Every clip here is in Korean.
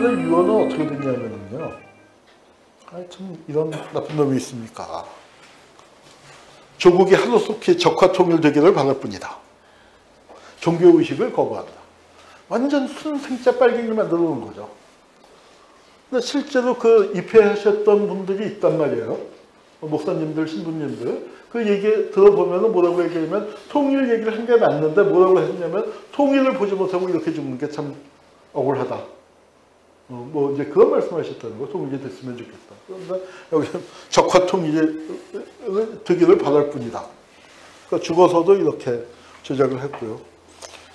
사람들의 유언은 어떻게 됐냐면요. 참 이런 나쁜 놈이 있습니까? 조국이 하루속히 적화 통일되기를 바랄 뿐이다. 종교의식을 거부한다. 완전 순생자 빨갱이를 만들어 놓은 거죠. 근데 실제로 그 입회하셨던 분들이 있단 말이에요. 목사님들, 신부님들. 그 얘기 들어보면 뭐라고 얘기하면 통일 얘기를 한 게 맞는데 뭐라고 했냐면 통일을 보지 못하고 이렇게 죽는 게 참 억울하다. 뭐 이제 그런 말씀하셨다는 거. 통일이 됐으면 좋겠다. 그런데 여기 적화 통일이 되기를 바랄 뿐이다. 그러니까 죽어서도 이렇게 조작을 했고요.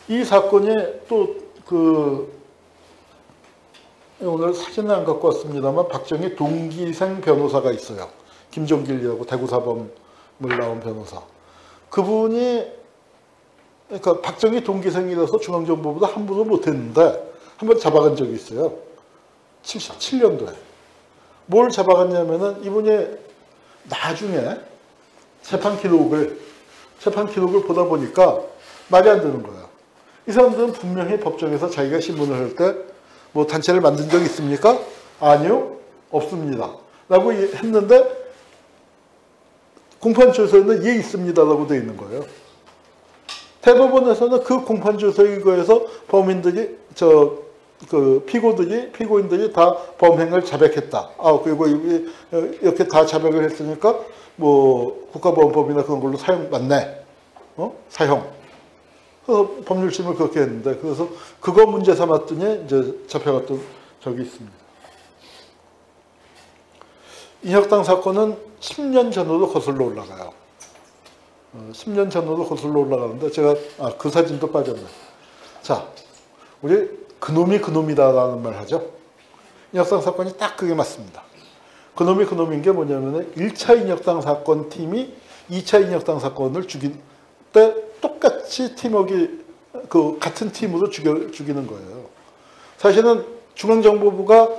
이 사건이 또 오늘 사진은 안 갖고 왔습니다만 박정희 동기생 변호사가 있어요. 김종길이라고 대구사범을 나온 변호사. 그분이 그러니까 박정희 동기생이라서 중앙정보보다 함부로 못했는데 한번 잡아간 적이 있어요. 77년도에. 뭘 잡아갔냐면은 이분이 나중에 재판 기록을 보다 보니까 말이 안 되는 거예요. 이 사람들은 분명히 법정에서 자기가 신문을 할 때 뭐 단체를 만든 적 있습니까? 아니요, 없습니다. 라고 했는데 공판조서에는 예 있습니다라고 되어 있는 거예요. 대법원에서는 그 공판조서에 의거해서 범인들이 피고인들이 다 범행을 자백했다. 그리고 이렇게 다 자백을 했으니까 뭐 국가보안법이나 그런 걸로 사형 맞네. 사형. 그래서 법률심을 그렇게 했는데 그래서 그거 문제 삼았더니 이제 잡혀갔던 적이 있습니다. 인혁당 사건은 10년 전으로 거슬러 올라가요. 10년 전으로 거슬러 올라가는데 제가 그 사진도 빠졌네. 자, 우리 그놈이 그놈이다라는 말 하죠. 인혁당 사건이 딱 그게 맞습니다. 그놈이 그놈인 게 뭐냐면 1차 인혁당 사건 팀이 2차 인혁당 사건을 죽인 때 똑같이 팀워크 같은 팀으로 죽이는 거예요. 사실은 중앙정보부가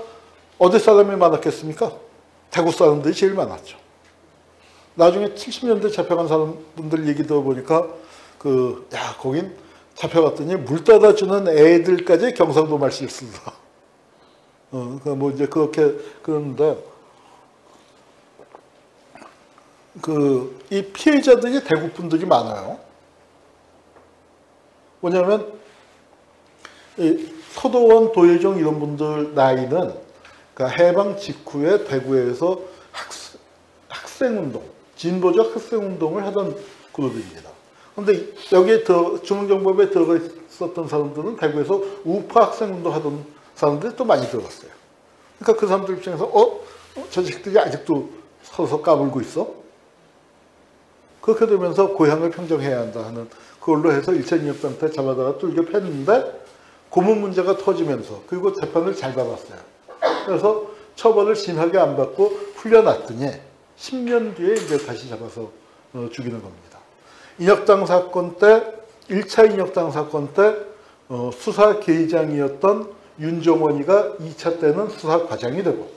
어디 사람이 많았겠습니까? 대구 사람들이 제일 많았죠. 나중에 70년대 잡혀간 사람분들 얘기 들어보니까 거긴 잡혀갔더니 물 따라 주는 애들까지 경상도 말씨를 쓰더라. 뭐 이제 그렇게 그러는데 이 피해자들이 대구 분들이 많아요. 뭐냐면 이 서도원, 도예종 이런 분들 나이는 그러니까 해방 직후에 대구에서 학생운동, 진보적 학생운동을 하던 그룹입니다. 그런데 여기에 중앙정보부에 들어가 있었던 사람들은 대구에서 우파 학생운동 하던 사람들이 또 많이 들어갔어요. 그러니까 그 사람들 입장에서 저 자식들이 아직도 서서 까불고 있어? 그렇게 되면서 고향을 평정해야 한다 하는 그걸로 해서 1차 인혁당 때 잡아다가 뚫겨 팼는데 고문 문제가 터지면서 그리고 재판을 잘 받았어요. 그래서 처벌을 심하게 안 받고 풀려났더니 10년 뒤에 이제 다시 잡아서 죽이는 겁니다. 인혁당 사건 때 1차 인혁당 사건 때 수사계의장이었던 윤종원이가 2차 때는 수사과장이 되고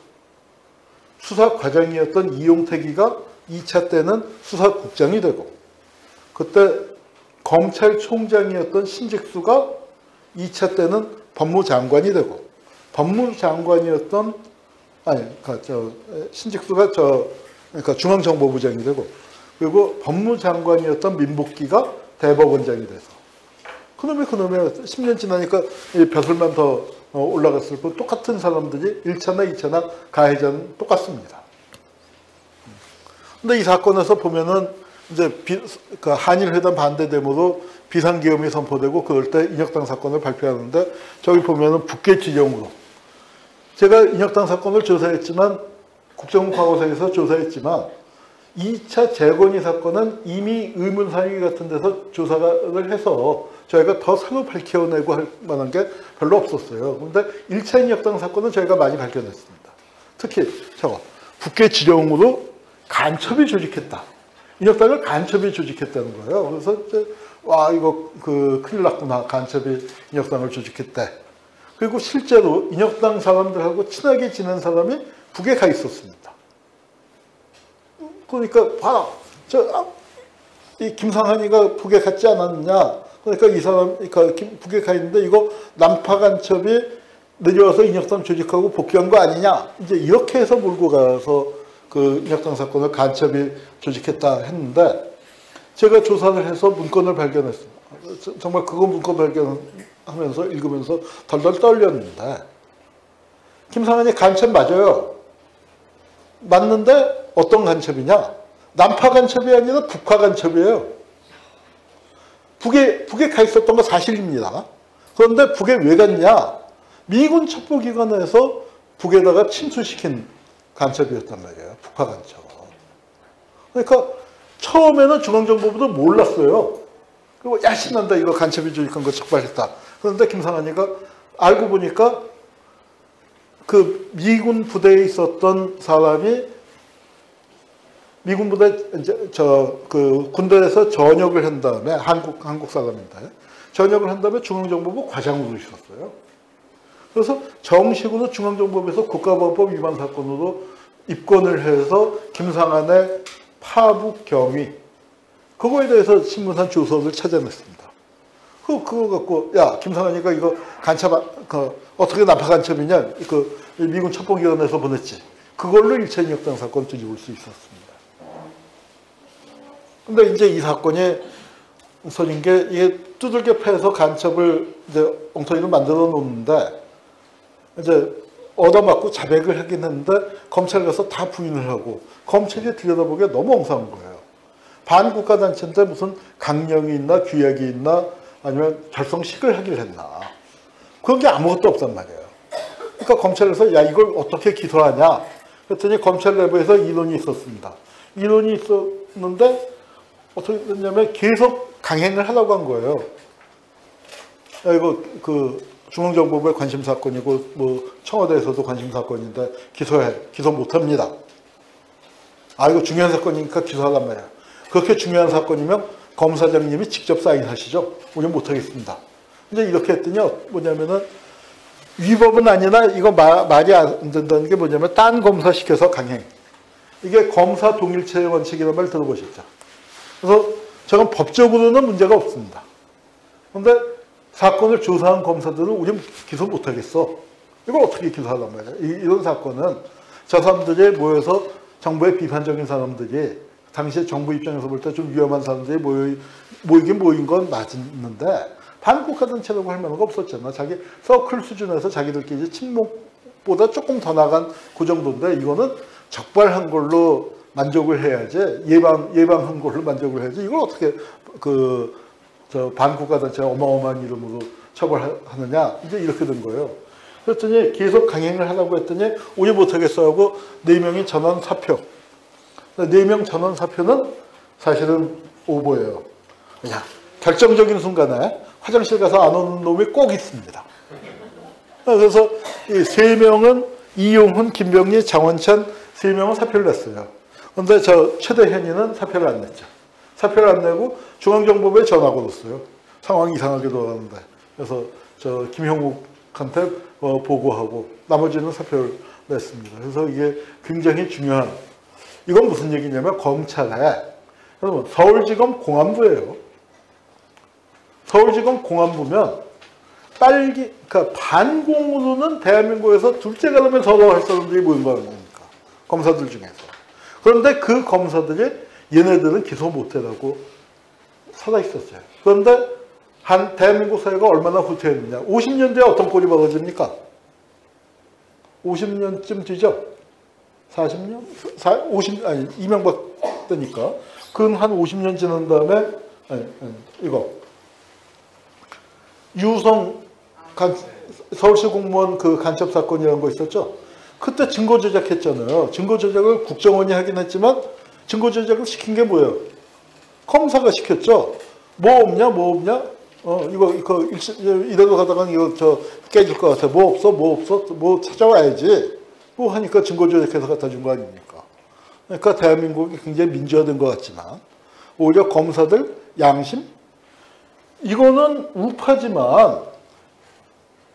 수사과장이었던 이용택이가 2차 때는 수사국장이 되고 그때 검찰총장이었던 신직수가 2차 때는 법무장관이 되고 법무장관이었던 신직수가 그러니까 중앙정보부장이 되고 그리고 법무장관이었던 민복기가 대법원장이 돼서 그놈의 10년 지나니까 벼슬만 더 올라갔을 뿐 똑같은 사람들이 1차나 2차나 가해자는 똑같습니다. 근데 이 사건에서 보면은 이제 한일회담 반대 데모로 비상계엄이 선포되고 그럴 때 인혁당 사건을 발표하는데 저기 보면은 북계 지령으로 제가 인혁당 사건을 조사했지만 국정원 과거사에서 조사했지만 2차 재건이 사건은 이미 의문사위 같은 데서 조사를 해서 저희가 더 새로 밝혀내고 할 만한 게 별로 없었어요. 그런데 1차 인혁당 사건은 저희가 많이 밝혀냈습니다. 특히 저거 북계 지령으로 간첩이 조직했다. 인혁당을 간첩이 조직했다는 거예요. 그래서 이제 이거 큰일 났구나. 간첩이 인혁당을 조직했대. 그리고 실제로 인혁당 사람들하고 친하게 지낸 사람이 북에 가 있었습니다. 그러니까 봐라. 이 김상한이가 북에 갔지 않았느냐. 그러니까 이 사람 북에 가 있는데 이거 남파 간첩이 내려와서 인혁당 조직하고 복귀한 거 아니냐. 이제 이렇게 해서 몰고 가서 그 인혁당 사건을 간첩이 조직했다 했는데 제가 조사를 해서 문건을 발견했습니다. 정말 그거 문건 발견하면서 읽으면서 덜덜 떨렸는데 김상환이 간첩 맞아요. 맞는데 어떤 간첩이냐? 남파 간첩이 아니라 북파 간첩이에요. 북에 가 있었던 거 사실입니다. 그런데 북에 왜 갔냐? 미군 첩보기관에서 북에다가 침투시킨 간첩이었단 말이에요. 북파 간첩. 그러니까 처음에는 중앙정보부도 몰랐어요. 그리고 야 신난다 이거 간첩이 조직한 거 적발했다. 그런데 김상환이가 알고 보니까 그 미군 부대에 있었던 사람이 미군 부대 이제 그 군대에서 전역을 한 다음에 한국 사람인데 전역을 한 다음에 중앙정보부 과장으로 있었어요. 그래서 정식으로 중앙정보부에서 국가보안법 위반 사건으로 입건을 해서 김상환의 파북 경위 그거에 대해서 신문산 조서를 찾아냈습니다. 그거 갖고 야 김상환이가 이거 간첩 어떻게 남파 간첩이냐 그 미군 첩보기관에서 보냈지. 그걸로 1차 인혁당 사건 뒤집을 수 있었습니다. 근데 이제 이 사건이 선인 게 이게 두들겨 패서 간첩을 이제 엉터리로 만들어 놓는데 이제 얻어맞고 자백을 하긴 했는데 검찰 가서 다 부인을 하고 검찰이 들여다보기에 너무 엉성한 거예요. 반국가 단체인데 무슨 강령이 있나 규약이 있나 아니면 결성식을 하기를 했나 그런 게 아무것도 없단 말이에요. 그러니까 검찰에서 야 이걸 어떻게 기소하냐 그랬더니 검찰 내부에서 이론이 있었습니다. 이론이 있었는데 어떻게 됐냐면 계속 강행을 하려고 한 거예요. 야 이거 그 중앙정보부의 관심 사건이고 뭐 청와대에서도 관심 사건인데 기소 못합니다. 아 이거 중요한 사건이니까 기소하란 말이야. 그렇게 중요한 사건이면 검사장님이 직접 사인하시죠. 우리는 못하겠습니다. 이제 이렇게 했더니 뭐냐면은 위법은 아니나 이거 말이 안 된다는 게 뭐냐면 딴 검사 시켜서 강행. 이게 검사 동일체 원칙이라는 말 들어보셨죠. 그래서 저건 법적으로는 문제가 없습니다. 그런데 사건을 조사한 검사들은 우리는 기소 못하겠어. 이걸 어떻게 기소하란 말이야. 이런 사건은 저 사람들이 모여서 정부의 비판적인 사람들이 당시에 정부 입장에서 볼 때 좀 위험한 사람들이 모이긴 모인 건 맞는데 반국가 단체라고 할 만한 거 없었잖아. 자기 서클 수준에서 자기들끼리 친목보다 조금 더 나간 그 정도인데 이거는 적발한 걸로 만족을 해야지 예방한 걸로 만족을 해야지 이걸 어떻게 저 반국가 단체 어마어마한 이름으로 처벌하느냐 이제 이렇게 된 거예요. 그랬더니 계속 강행을 하라고 했더니 우리 못하겠어 하고 4명이 전원 사표. 4명 전원 사표는 사실은 오보예요. 그냥 결정적인 순간에 화장실 가서 안 오는 놈이 꼭 있습니다. 그래서 이 3명은 이용훈, 김병리, 장원찬 3명은 사표를 냈어요. 그런데 저 최대현이는 사표를 안 냈죠. 사표를 안 내고 중앙정보부에 전화 걸었어요. 상황이 이상하게 돌아가는데. 그래서 저 김형욱한테 보고하고 나머지는 사표를 냈습니다. 그래서 이게 굉장히 중요한 이건 무슨 얘기냐면 검찰에 여러분 서울지검 공안부예요. 서울지검 공안부면 그러니까 반공으로는 대한민국에서 둘째 가름에 서러워할 사람들이 모인 거 아닙니까? 검사들 중에서. 그런데 그 검사들이 얘네들은 기소 못해라고 살아있었어요. 그런데 대한민국 사회가 얼마나 후퇴했느냐. 50년 뒤에 어떤 꼴이 벌어집니까? 50년쯤 뒤죠? 40년? 이명박 때니까. 근 한 50년 지난 다음에, 이거. 유성 서울시 공무원 그 간첩 사건이라는 거 있었죠? 그때 증거 조작했잖아요. 증거 조작을 국정원이 하긴 했지만, 증거 조작을 시킨 게 뭐예요? 검사가 시켰죠? 뭐 없냐? 이대로 가다가 이거 깨질 것 같아. 뭐 없어? 뭐 찾아와야지. 뭐 하니까 증거 조작해서 갖다 준 거 아닙니까? 그러니까 대한민국이 굉장히 민주화된 것 같지만 오히려 검사들 양심? 이거는 우파지만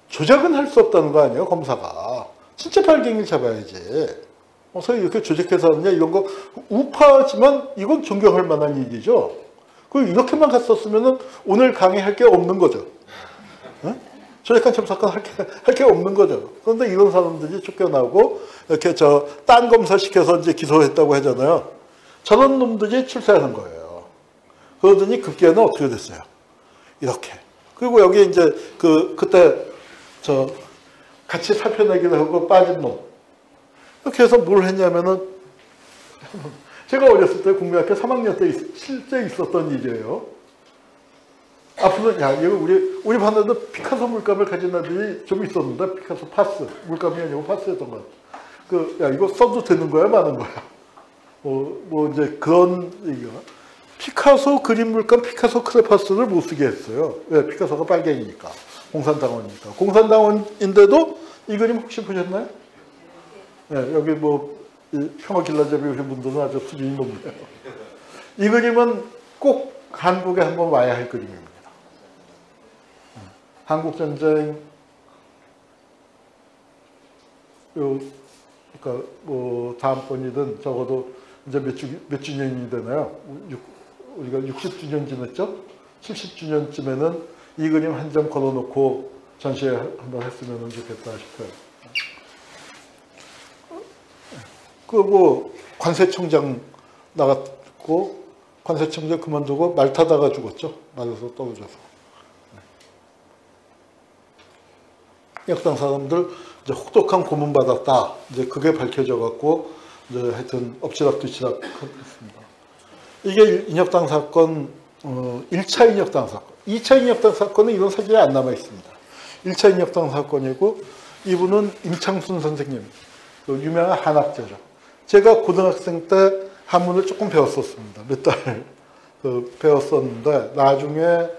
조작은 할 수 없다는 거 아니에요, 검사가. 진짜 발갱이를 잡아야지. 어서 이렇게 조작해서 하느냐, 이런 거 우파지만 이건 존경할 만한 일이죠. 그 이렇게만 갔었으면 오늘 강의할 게 없는 거죠. 네? 조직간첩 사건 할 게 없는 거죠. 그런데 이런 사람들이 쫓겨나고 이렇게 딴 검사 시켜서 이제 기소했다고 하잖아요. 저런 놈들이 출세하는 거예요. 그러더니 급기야는 어떻게 됐어요? 이렇게. 그리고 여기 이제 그때 같이 살펴내기도 하고 빠진 놈. 이렇게 해서 뭘 했냐면은 제가 어렸을 때 국민학교 3학년 때 실제 있었던 일이에요. 앞으로 이거 우리 반에도 피카소 물감을 가진 애들이 좀 있었는데 피카소 파스 물감이 아니고 파스였던 것 같아. 이거 써도 되는 거야 마는 거야. 뭐 이제 그런 얘기가 피카소 그림 물감 피카소 크레파스를 못 쓰게 했어요. 왜? 피카소가 빨갱이니까 공산당원이니까. 공산당원인데도 이 그림 혹시 보셨나요? 네, 여기 평화길라잡이 오신 분들은 아주 수준이 높네요. 이 그림은 꼭 한국에 한번 와야 할 그림입니다. 한국전쟁, 그러니까 다음번이든 적어도 이제 몇 주년이 되나요? 우리가 60주년 지났죠? 70주년쯤에는 이 그림 한 점 걸어놓고 전시회 한번 했으면 좋겠다 싶어요. 관세청장 나갔고, 관세청장 그만두고 말 타다가 죽었죠. 말에서 떨어져서. 역당 사람들 이제 혹독한 고문 받았다. 이제 그게 밝혀져 갖고 이제 하여튼 엎치락뒤치락 했습니다. 이게 인혁당 사건, 1차 인혁당 사건. 2차 인혁당 사건은 이런 사진이 안 남아 있습니다. 1차 인혁당 사건이고 이분은 임창순 선생님, 유명한 한학자죠. 제가 고등학생 때 한문을 조금 배웠었습니다. 몇 달 배웠었는데 나중에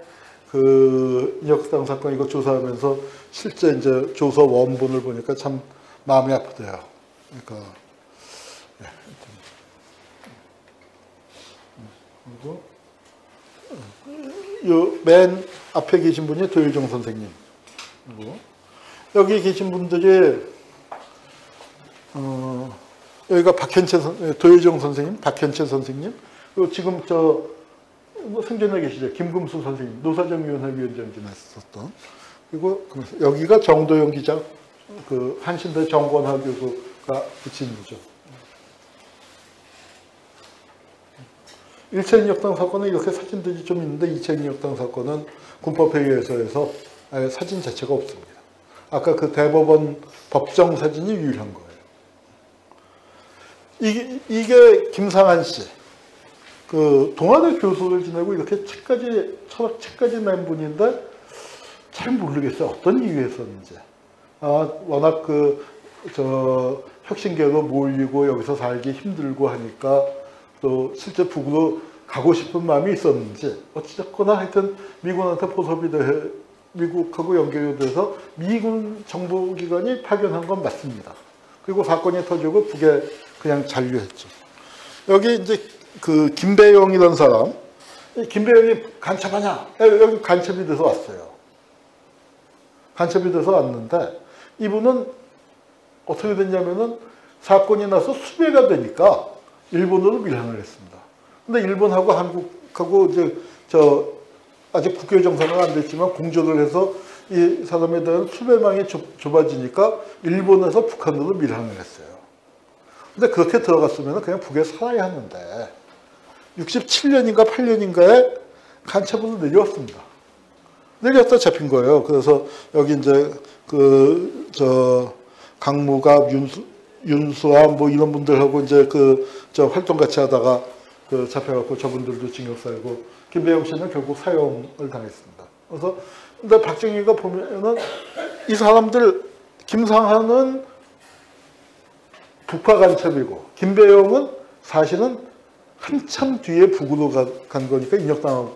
인혁당 사건 이거 조사하면서 실제 이제 조서 원본을 보니까 참 마음이 아프대요. 그러니까 그리고 맨 앞에 계신 분이 도일정 선생님. 그리고 여기 계신 분들이 여기가 도일정 선생님, 박현채 선생님, 그리고 지금 생존해 계시죠. 김금수 선생님, 노사정위원회 위원장 지냈었던. 그리고 여기가 정도영 기자, 한신대 정권학 교수가 붙인 거죠. 1차 인혁당 사건은 이렇게 사진들이 좀 있는데 2차 인혁당 사건은 군법회의에서 해서 아예 사진 자체가 없습니다. 아까 대법원 법정 사진이 유일한 거예요. 이게 김상한 씨. 동아대 교수를 지내고 이렇게 철학책까지 낸 분인데 잘 모르겠어요. 어떤 이유에서인지. 워낙 혁신계로 몰리고 여기서 살기 힘들고 하니까 또 실제 북으로 가고 싶은 마음이 있었는지 어찌됐거나 하여튼 미군한테 포섭이 돼 미국하고 연결이 돼서 미군 정보기관이 파견한 건 맞습니다. 그리고 사건이 터지고 북에 그냥 잔류했죠. 여기 이제 김배영이라는 사람, 김배영이 간첩하냐? 여기 간첩이 돼서 왔어요. 간첩이 돼서 왔는데 이분은 어떻게 됐냐면은 사건이 나서 수배가 되니까 일본으로 밀항을 했습니다. 근데 일본하고 한국하고 이제 아직 국교 정상은 안 됐지만 공조를 해서 이 사람에 대한 수배망이 좁아지니까 일본에서 북한으로 밀항을 했어요. 근데 그렇게 들어갔으면 그냥 북에 살아야 하는데 67년인가 8년인가에 간첩으로 내려왔습니다. 내려왔다 잡힌 거예요. 그래서 여기 이제 강무갑, 윤수암 뭐 이런 분들하고 이제 활동 같이 하다가 잡혀갖고 저분들도 징역 살고 김배영 씨는 결국 사형을 당했습니다. 그래서 근데 박정희가 보면은 이 사람들 김상한은 북파 간첩이고 김배영은 사실은 한참 뒤에 북으로 간 거니까 인혁당이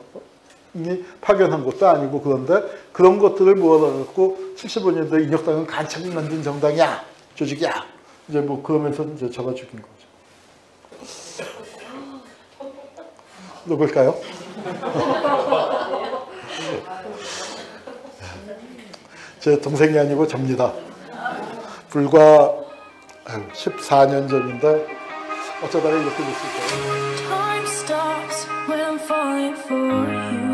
파견한 것도 아니고 그런데 그런 것들을 모아갖고 75년도에 인혁당은 간첩이 만든 정당이야, 조직이야. 이제 뭐 그러면서 이제 잡아 죽인 거죠. 누굴까요? 제 동생이 아니고 접니다. 불과 14년 전인데 어쩌다가 이렇게 됐을까요? Time stops when I'm falling for you.